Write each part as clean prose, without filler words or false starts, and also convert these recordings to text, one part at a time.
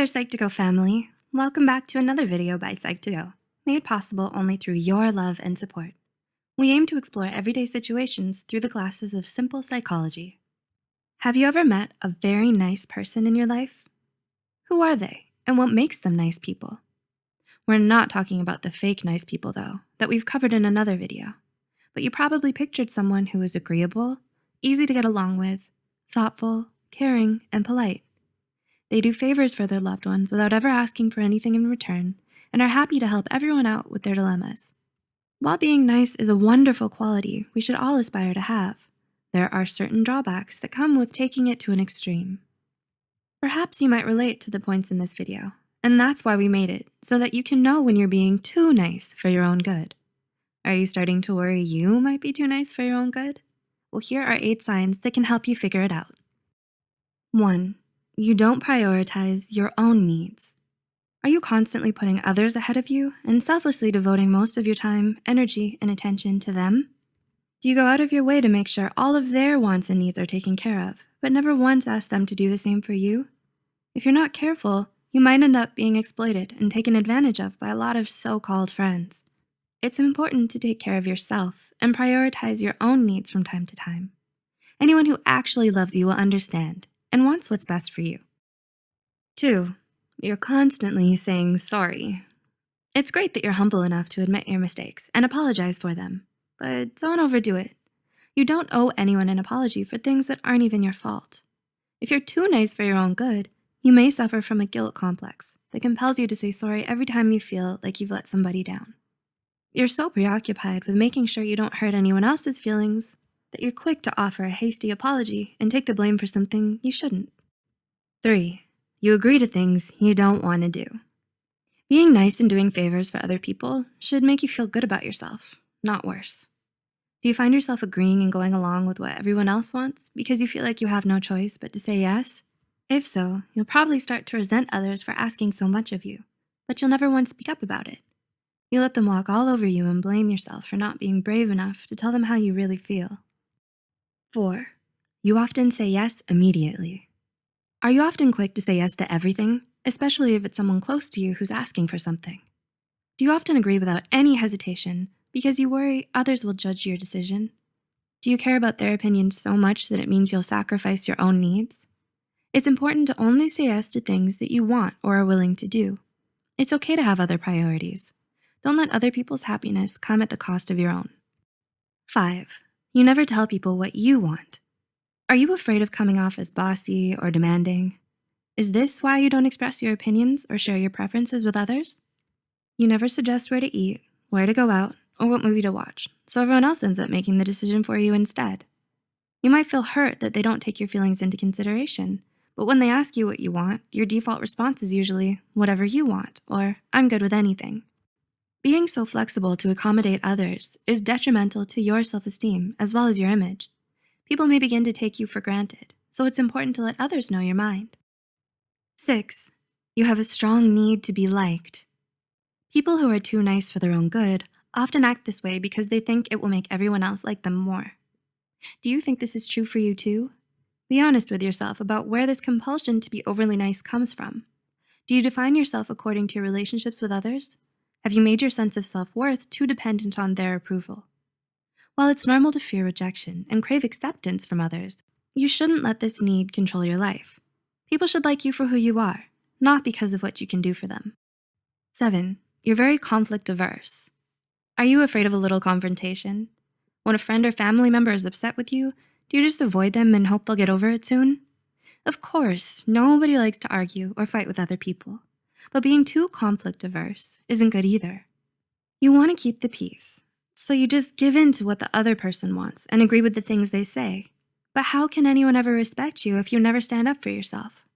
there, Psych2Go family. Welcome back to another video by Psych2Go, made possible only through your love and support. We aim to explore everyday situations through the glasses of simple psychology. Have you ever met a very nice person in your life? Who are they, and what makes them nice people? We're not talking about the fake nice people though, that we've covered in another video. But you probably pictured someone who is agreeable, easy to get along with, thoughtful, caring, and polite. They do favors for their loved ones without ever asking for anything in return and are happy to help everyone out with their dilemmas. While being nice is a wonderful quality we should all aspire to have, there are certain drawbacks that come with taking it to an extreme. Perhaps you might relate to the points in this video, and that's why we made it, so that you can know when you're being too nice for your own good. Are you starting to worry you might be too nice for your own good? Well, here are 8 signs that can help you figure it out. 1. You don't prioritize your own needs. Are you constantly putting others ahead of you and selflessly devoting most of your time, energy, and attention to them? Do you go out of your way to make sure all of their wants and needs are taken care of, but never once ask them to do the same for you? If you're not careful, you might end up being exploited and taken advantage of by a lot of so-called friends. It's important to take care of yourself and prioritize your own needs from time to time. Anyone who actually loves you will understand and wants what's best for you. 2. You're constantly saying sorry. It's great that you're humble enough to admit your mistakes and apologize for them, but don't overdo it. You don't owe anyone an apology for things that aren't even your fault. If you're too nice for your own good, you may suffer from a guilt complex that compels you to say sorry every time you feel like you've let somebody down. You're so preoccupied with making sure you don't hurt anyone else's feelings that you're quick to offer a hasty apology and take the blame for something you shouldn't. 3. You agree to things you don't want to do. Being nice and doing favors for other people should make you feel good about yourself, not worse. Do you find yourself agreeing and going along with what everyone else wants because you feel like you have no choice but to say yes? If so, you'll probably start to resent others for asking so much of you, but you'll never once speak up about it. You let them walk all over you and blame yourself for not being brave enough to tell them how you really feel. 4. You often say yes immediately. Are you often quick to say yes to everything, especially if it's someone close to you who's asking for something? Do you often agree without any hesitation because you worry others will judge your decision? Do you care about their opinion so much that it means you'll sacrifice your own needs? It's important to only say yes to things that you want or are willing to do. It's okay to have other priorities. Don't let other people's happiness come at the cost of your own. 5. You never tell people what you want. Are you afraid of coming off as bossy or demanding? Is this why you don't express your opinions or share your preferences with others? You never suggest where to eat, where to go out, or what movie to watch, so everyone else ends up making the decision for you instead. You might feel hurt that they don't take your feelings into consideration, but when they ask you what you want, your default response is usually, whatever you want, or I'm good with anything. Being so flexible to accommodate others is detrimental to your self-esteem as well as your image. People may begin to take you for granted, so it's important to let others know your mind. 6. You have a strong need to be liked. People who are too nice for their own good often act this way because they think it will make everyone else like them more. Do you think this is true for you too? Be honest with yourself about where this compulsion to be overly nice comes from. Do you define yourself according to your relationships with others? Have you made your sense of self-worth too dependent on their approval? While it's normal to fear rejection and crave acceptance from others, you shouldn't let this need control your life. People should like you for who you are, not because of what you can do for them. 7. You're very conflict averse. Are you afraid of a little confrontation? When a friend or family member is upset with you, do you just avoid them and hope they'll get over it soon? Of course, nobody likes to argue or fight with other people. But being too conflict averse isn't good either. You want to keep the peace, so you just give in to what the other person wants and agree with the things they say. But how can anyone ever respect you if you never stand up for yourself?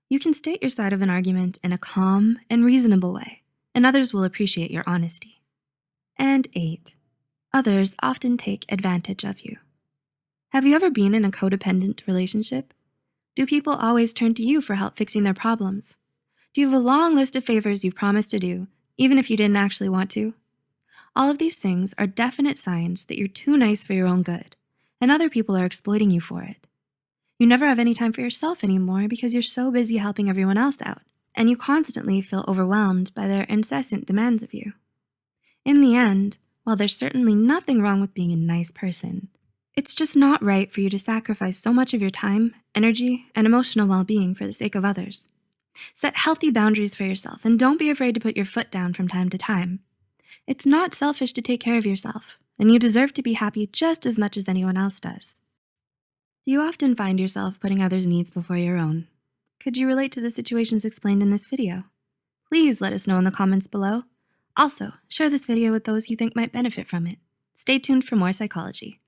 You can state your side of an argument in a calm and reasonable way, and others will appreciate your honesty. And 8. Others often take advantage of you. Have you ever been in a codependent relationship? Do people always turn to you for help fixing their problems? Do you have a long list of favors you've promised to do, even if you didn't actually want to? All of these things are definite signs that you're too nice for your own good, and other people are exploiting you for it. You never have any time for yourself anymore because you're so busy helping everyone else out, and you constantly feel overwhelmed by their incessant demands of you. In the end, while there's certainly nothing wrong with being a nice person, it's just not right for you to sacrifice so much of your time, energy, and emotional well-being for the sake of others. Set healthy boundaries for yourself and don't be afraid to put your foot down from time to time. It's not selfish to take care of yourself, and you deserve to be happy just as much as anyone else does. Do you often find yourself putting others' needs before your own? Could you relate to the situations explained in this video? Please let us know in the comments below. Also, share this video with those you think might benefit from it. Stay tuned for more psychology.